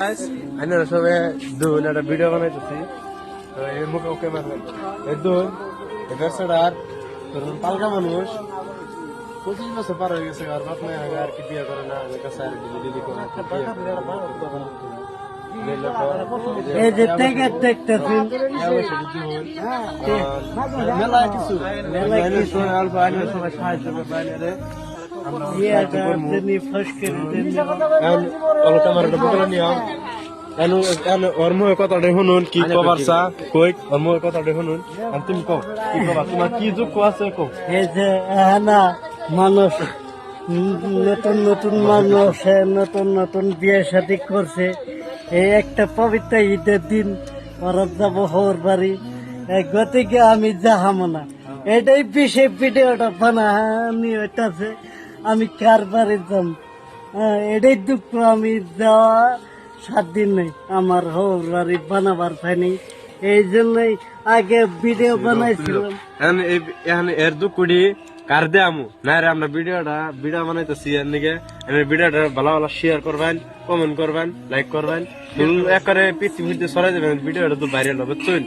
আমরা সবে দুন একটা ভিডিও বানাইতেছি তো এই মুখে ওকে মারবেন এই দুন এবার আর ধরুন পালকা মানুষ 25 বছর পার হয়ে গেছে আর বাপ নাই আর কি বিয়ে করে না আমি কাছে আর দিদি করে এই যে থেকে দেখতেছি মেলা কিছু অল্প আইনের সময় সাহায্য করবে কথাটা শুনুন কি কবার চা কই ওর মুখে কথাটা শুনুন আর তুমি কও কি কবা তোমার কি দুঃখ আছে কও এই যে না মানুষ নতুন নতুন মানুষ নতুন নতুন বিয়ে শাদী করছে এই একটা পবিত্র ঈদের দিন ওরা যাবো হওয়ার বাড়ি গতিকে আমি যাহামো না এটাই বিশেষ ভিডিওটা বানানি হইতাছে আমি কার বাড়ি যাম এটাই দুঃখ আমি যাওয়া 7 দিন নেই আমার হওয়ার বাড়ি বানাবার পাইনি এই জন্যই আগে ভিডিও বানাইছিলাম এর দুঃখটি কার দে আমু না রে আমরা ভিডিও বানাইতেছি এর নিকে ভিডিওটা ভালো ভালো শেয়ার করবেন কমেন্ট করবেন লাইক করবেন একবারে পৃথিবীতে ছড়াই দেবেন ভিডিওটা তো ভাইরাল হবে চল